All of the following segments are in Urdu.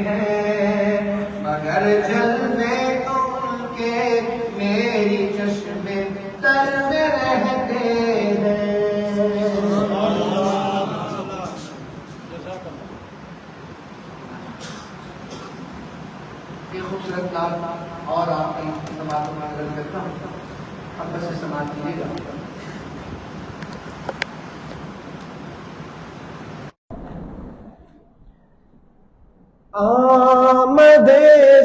ہیں مگر جلوے تم کے میری چشم تر میں رہتے ہیں۔ یہ خوبصورت نام اور آپ کی سماعت میں معذرت کرتا ہوں، اب بس سے سماعت کیجیے گا۔ آمد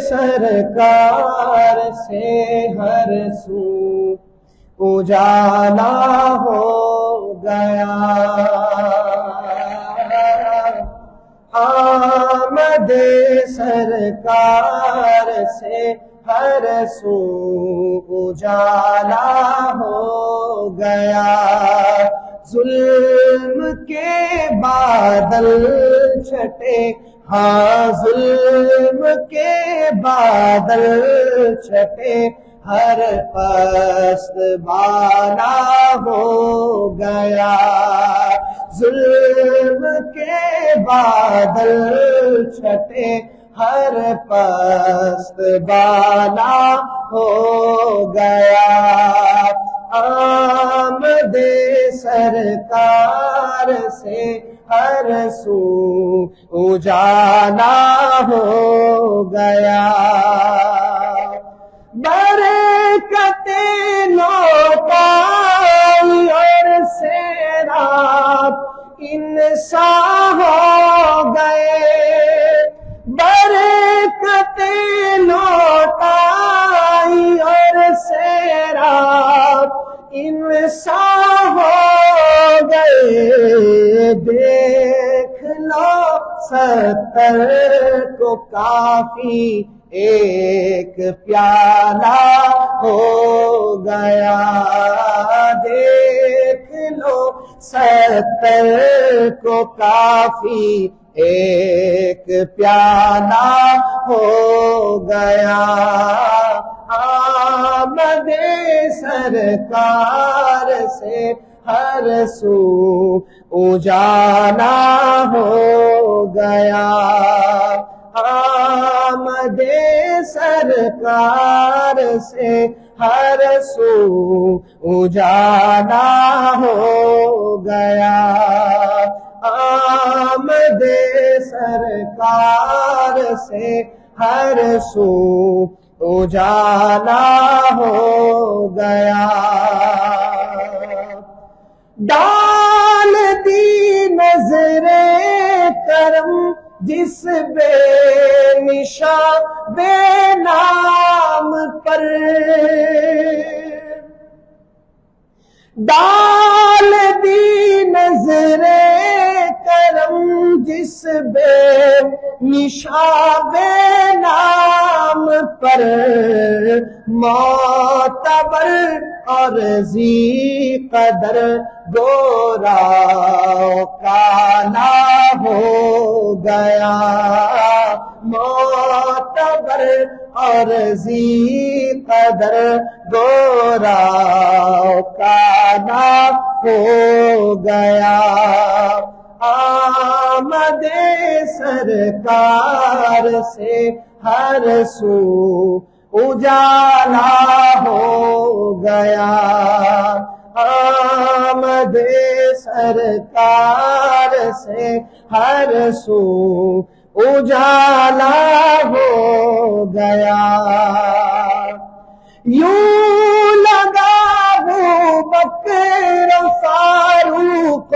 سرکار سے ہر سو اجالا ہو گیا، آمد سرکار سے ہر سو اجالا ہو گیا، ظلم کے بادل چھٹے، ہاں ظلم کے بادل چھٹے، ہر پست بالا ہو گیا، ظلم کے بادل چھٹے، ہر پست بالا ہو گیا، آمد سرکار سے ہر سو اجالا ہو گیا، برکت لوٹائی اور سیراب انسان ہو گئے، برکت لوٹائی اور سیراب انسان ہو گئے، دیکھ لو 70 کو کافی ایک پیالہ ہو گیا، دیکھ لو 70 کو کافی ایک پیالہ ہو گیا، آمد سرکار سے ہر سو اجالا ہو گیا، آمد سرکار سے ہر سو اجالا ہو گیا، آمد سرکار سے ہر سو اجالا ہو گیا، ڈال دی نظر کرم جس بے نشاں بے نام پر، ڈال دی نظر کرم جس بے نشاں بے نام پر، معتبر اور ذی قدر گورا کالا ہو گیا، معتبر اور ذی قدر گورا کالا ہو گیا، آمد سرکار سے ہر سو اجالا ہو گیا، آمد سرکار سے ہر سو اجالا ہو گیا، یوں لگا ابوبکر فاروق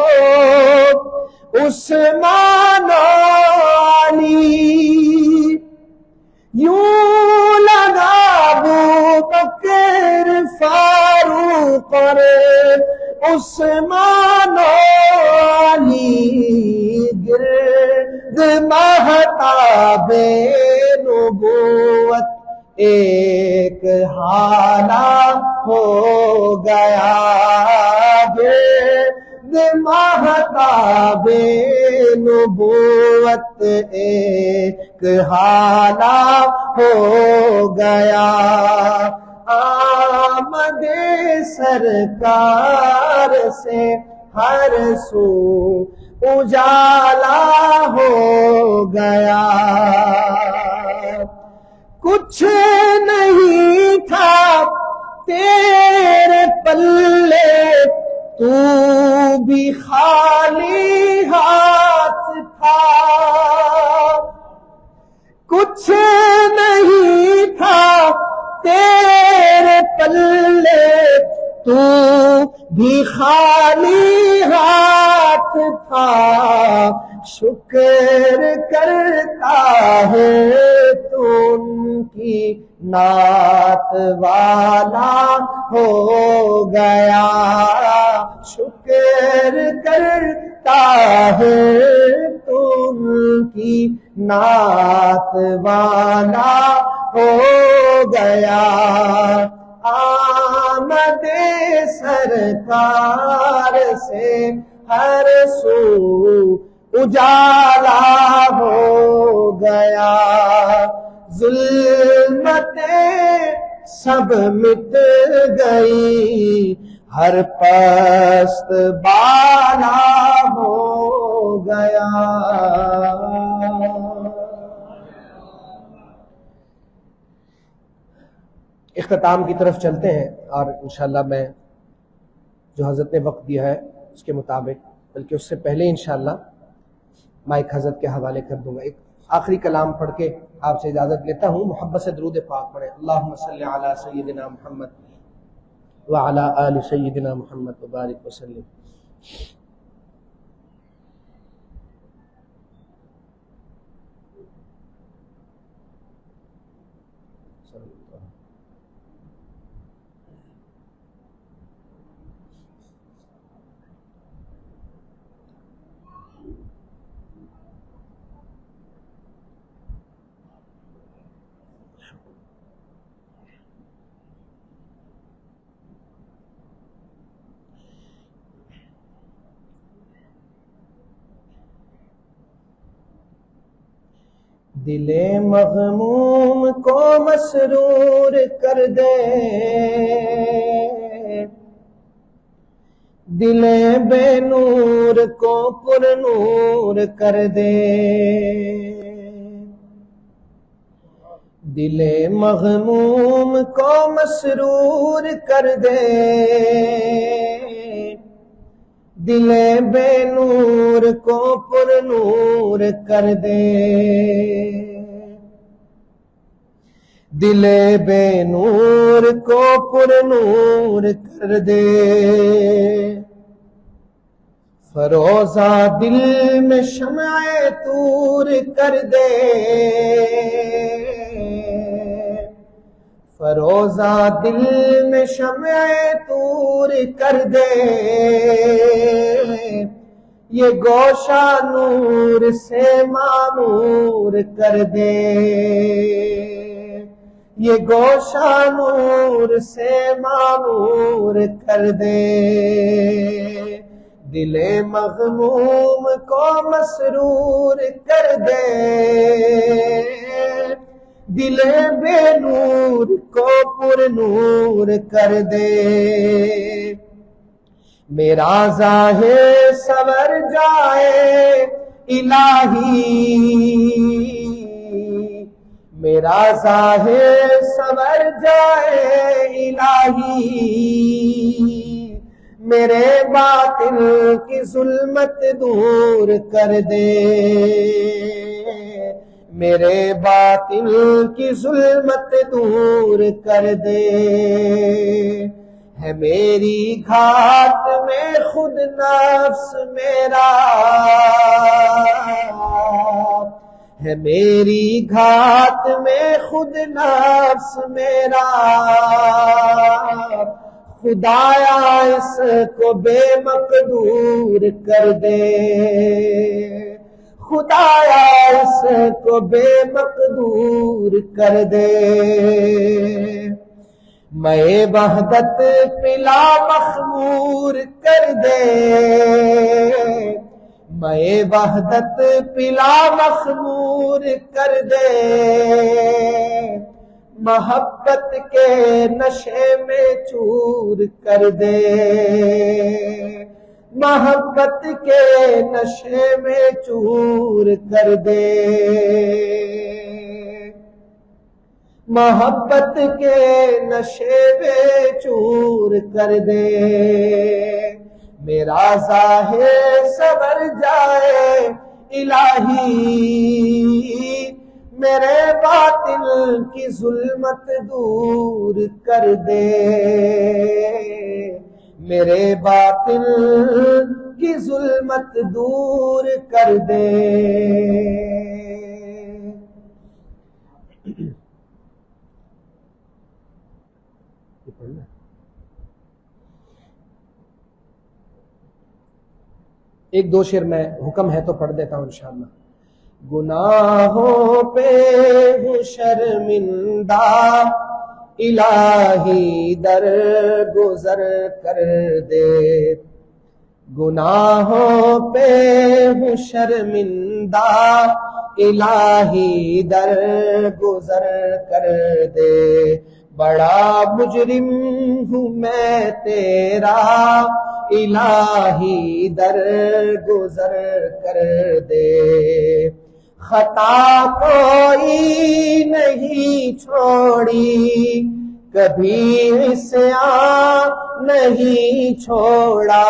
عثمان علی، یوں لگا ابوبکر فاروق عثمان علی، گرد مہتاب نبوت ایک حالہ ہو گیا، گرد مہتاب نبوت ایک حالہ ہو گیا، آمد سرکار سے ہر سو اجالا ہو گیا، کچھ نہیں تھا تیرے پلے تو بھی خالی ہاتھ تھا، کچھ نہیں تھا تیرے پلے تو بھی خالی ہاتھ تھا، شکر کرتا ہے تو ان کی نعت والا ہو گیا، شکر کرتا ہے تو ان کی نعت والا ہو گیا، آمد سرکار سے ہر سو اجالا ہو گیا، ظلمتیں سب مٹ گئی، ہر پست بالا ہو گیا۔ اختتام کی طرف چلتے ہیں، اور انشاءاللہ میں جو حضرت نے وقت دیا ہے اس کے مطابق، بلکہ اس سے پہلے انشاءاللہ مائک حضرت کے حوالے کر دوں گا۔ ایک آخری کلام پڑھ کے آپ سے اجازت لیتا ہوں، محبت سے درود پاک پڑھیں۔ اللہم صلی علی سیدنا محمد وعلی آل سیدنا محمد وبارک وسلم۔ دل مغموم کو مسرور کر دے، دل بے نور کو پر نور کر دے، دل مغموم کو مسرور کر دے، دل بے نور کو پر نور کر دے، دل بے نور کو پر نور کر دے، فروزہ دل میں شمع طور کر دے، فروزہ دل میں شمع طور کر دے، یہ گوشہ نور سے معمور کر دے، یہ گوشہ نور سے معمور کر دے، دل مغموم کو مسرور کر دے، دل بے نور کو پر نور کر دے، میرا ظاہر سور جائے الہی، میرا ظاہر سور جائے الہی، میرے باطن کی ظلمت دور کر دے، میرے باطن کی ظلمت دور کر دے، ہے میری گھاٹ میں خود نفس میرا، ہے میری گھاٹ میں خود نفس میرا، خدایا اس کو بے مقدور کر دے، خدایا اس کو بے مقدور کر دے، میں وحدت پلا مخمور کر دے، میں وحدت پلا مخمور کر دے، محبت کے نشے میں چور کر دے، محبت کے نشے میں چور کر دے، محبت کے نشے میں چور کر دے، میرا ظاہر سنور جائے الہی، میرے باطن کی ظلمت دور کر دے، میرے باطن کی ظلمت دور کر دے۔ ایک دو شعر میں حکم ہے تو پڑھ دیتا ہوں انشاءاللہ۔ گناہوں پہ ہوں شرمندہ الہی در گزر کر دے، گناہوں پہ ہوں شرمندہ الہی در گزر کر دے، بڑا مجرم ہوں میں تیرا الہی در گزر کر دے، خطا کوئی نہیں چھوڑی کبھی عصیان نہیں چھوڑا،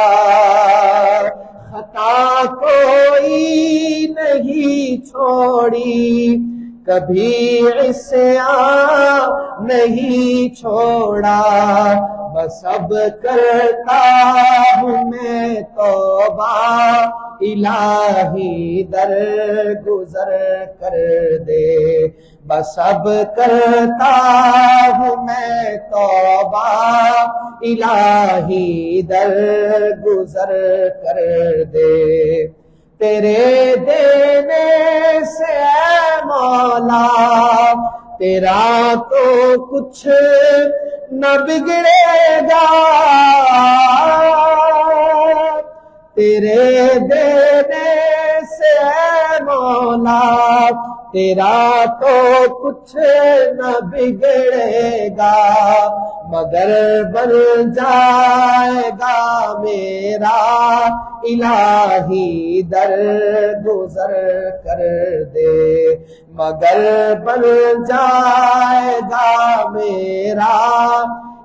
خطا کوئی نہیں چھوڑی کبھی عصیان نہیں چھوڑا، بس اب کرتا ہوں میں توبہ الہی در گزر کر دے، بس اب کرتا ہوں میں توبہ الہی در گزر کر دے، تیرے دینے سے اے مولا تیرا تو کچھ نہ بگڑے گا، تیرے دینے سے اے مولا تیرا تو کچھ نہ بگڑے گا، مگر بن جائے گا میرا الہی در گزر کر دے، مگر بن جائے گا میرا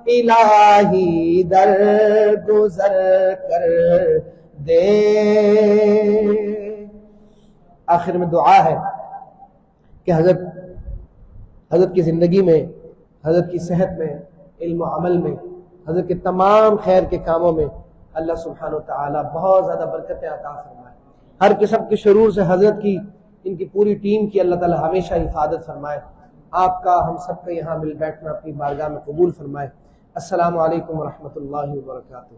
الہی در گزر کر دے۔ آخر میں دعا ہے کہ حضرت کی زندگی میں، حضرت کی صحت میں، علم و عمل میں، حضرت کے تمام خیر کے کاموں میں اللہ سبحانہ و تعالی بہت زیادہ برکتیں عطا فرمائے، ہر قسم کے شرور سے حضرت کی، ان کی پوری ٹیم کی اللہ تعالی ہمیشہ حفاظت فرمائے، آپ کا ہم سب کا یہاں مل بیٹھنا اپنی بارگاہ میں قبول فرمائے۔ السلام علیکم ورحمۃ اللہ وبرکاتہ۔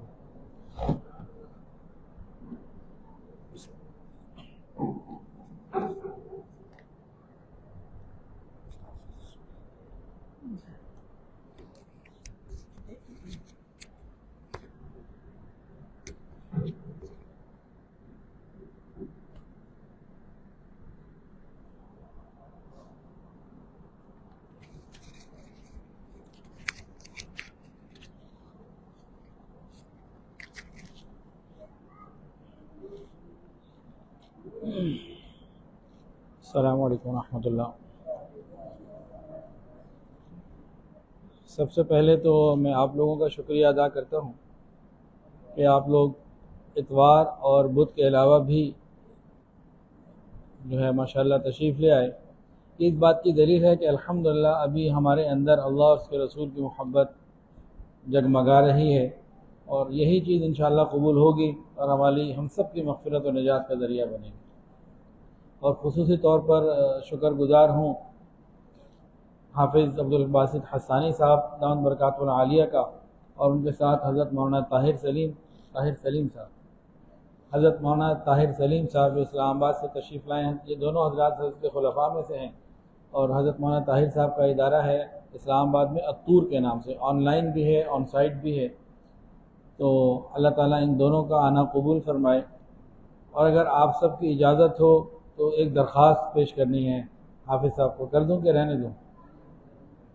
السلام علیکم ورحمۃ اللہ۔ سب سے پہلے تو میں آپ لوگوں کا شکریہ ادا کرتا ہوں کہ آپ لوگ اتوار اور بدھ کے علاوہ بھی جو ہے ماشاءاللہ تشریف لے آئے۔ اس بات کی دلیل ہے کہ الحمدللہ ابھی ہمارے اندر اللہ اور اس کے رسول کی محبت جگمگا رہی ہے، اور یہی چیز انشاءاللہ قبول ہوگی اور ہم سب کی مغفرت و نجات کا ذریعہ بنے گی۔ اور خصوصی طور پر شکر گزار ہوں حافظ عبدالباسط حسانی صاحب دامت برکاتہ العالیہ کا، اور ان کے ساتھ حضرت مولانا طاہر سلیم صاحب، حضرت مولانا طاہر سلیم صاحب اسلام آباد سے تشریف لائے ہیں۔ یہ دونوں حضرات حضرت کے خلفاء میں سے ہیں، اور حضرت مولانا طاہر صاحب کا ادارہ ہے اسلام آباد میں الطور کے نام سے، آن لائن بھی ہے، آن سائٹ بھی ہے۔ تو اللہ تعالیٰ ان دونوں کا آنا قبول فرمائے۔ اور اگر آپ سب کی اجازت ہو تو ایک درخواست پیش کرنی ہے حافظ صاحب کو، کر دوں کہ رہنے دوں؟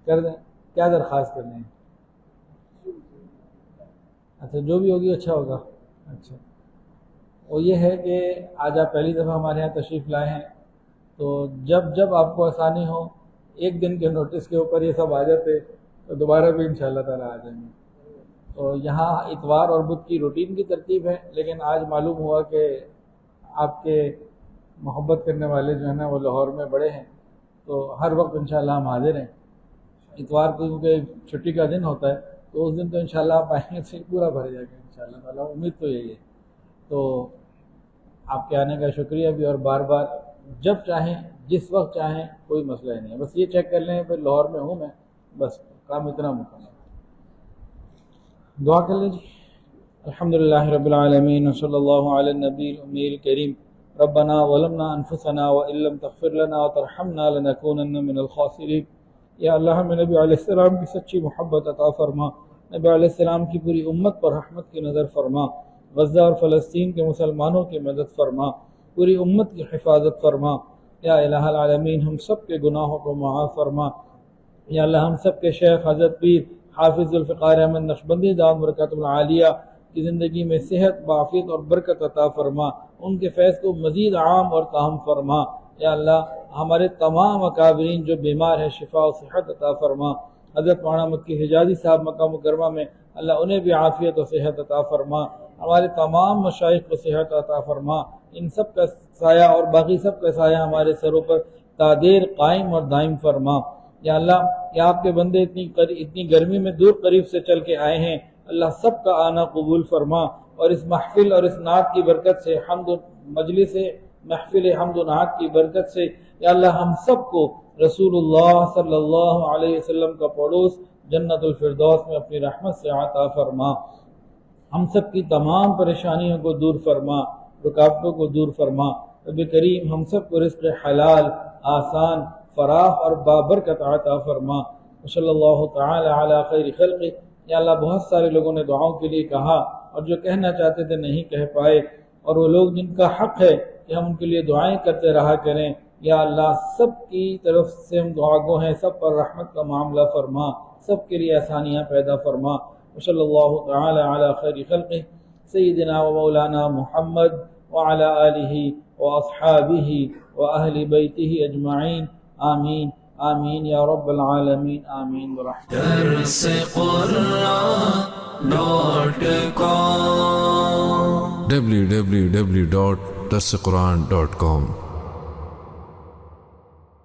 کر دیں؟ کیا درخواست کرنی ہے؟ اچھا جو بھی ہوگی اچھا ہوگا۔ اچھا وہ یہ ہے کہ آج آپ پہلی دفعہ ہمارے یہاں تشریف لائے ہیں، تو جب آپ کو آسانی ہو، ایک دن کے نوٹس کے اوپر یہ سب آ جاتے تو دوبارہ بھی انشاءاللہ تعالیٰ آ جائیں گے۔ تو یہاں اتوار اور بدھ کی روٹین کی ترتیب ہے، لیکن آج معلوم ہوا کہ آپ کے محبت کرنے والے جو ہیں نا وہ لاہور میں بڑے ہیں، تو ہر وقت انشاءاللہ ہم حاضر ہیں۔ اتوار کو کیونکہ چھٹی کا دن ہوتا ہے تو اس دن تو انشاءاللہ آپ آئیں گے تو پورا بھر جائے گا انشاءاللہ تعالیٰ، امید تو یہی ہے۔ تو آپ کے آنے کا شکریہ بھی، اور بار بار جب چاہیں جس وقت چاہیں کوئی مسئلہ ہی نہیں ہے، بس یہ چیک کر لیں کہ لاہور میں ہوں میں، بس کام اتنا مکمل۔ دعا کر لیجیے۔ الحمدللہ رب العالمین وصلی اللہ علی النبی الامی الکریم، ربنا ظلمنا انفسنا وان لم تغفر لنا وترحمنا لنکونن من الخاسرین۔ یا اللہ ہمیں نبی علیہ السلام کی سچی محبت عطا فرما، نبی علیہ السلام کی پوری امت پر رحمت کی نظر فرما، غزہ اور فلسطین کے مسلمانوں کی مدد فرما، پوری امت کی حفاظت فرما۔ یا الہ العالمین ہم سب کے گناہوں کو معاف فرما۔ یا اللہ ہم سب کے شیخ حضرت پیر حافظ ذوالفقار احمد نقشبندی دامت برکاتہ العالیہ کی زندگی میں صحت، عافیت اور برکت عطا فرما، ان کے فیض کو مزید عام اور تام فرما۔ یا اللہ ہمارے تمام اکابرین جو بیمار ہیں شفا و صحت عطا فرما۔ حضرت مولانا مکی حجازی صاحب مکہ مکرمہ میں، اللہ انہیں بھی عافیت و صحت عطا فرما، ہمارے تمام مشائخ کو صحت عطا فرما، ان سب کا سایہ اور باقی سب کا سایہ ہمارے سروں پر تادیر قائم اور دائم فرما۔ یا اللہ کہ آپ کے بندے اتنی گرمی میں دور قریب سے چل کے آئے ہیں، اللہ سب کا آنا قبول فرما، اور اس محفل اور اس نعت کی برکت سے، حمد مجلس محفل حمد و نعت کی برکت سے، یا اللہ ہم سب کو رسول اللہ صلی اللہ علیہ وسلم کا پڑوس جنت الفردوس میں اپنی رحمت سے عطا فرما، ہم سب کی تمام پریشانیوں کو دور فرما، رکاوٹوں کو دور فرما۔ رب کریم ہم سب کو رزق حلال، آسان، فراخ اور بابرکت عطا فرما۔ صلی اللہ تعالی علی خیر خلقہ۔ یا اللہ بہت سارے لوگوں نے دعاؤں کے لیے کہا، اور جو کہنا چاہتے تھے نہیں کہہ پائے، اور وہ لوگ جن کا حق ہے کہ ہم ان کے لیے دعائیں کرتے رہا کریں، یا اللہ سب کی طرف سے ہم دعا گو ہیں، سب پر رحمت کا معاملہ فرما، سب کے لیے آسانیاں پیدا فرما۔ وصلی اللہ تعالی علی خیر خلقہ سیدنا و مولانا محمد وعلی آلہ واصحابہ واہل بیتہ اجمعین، آمین آمین یا رب العالمین، آمین برحمتک۔ www.darsequran.com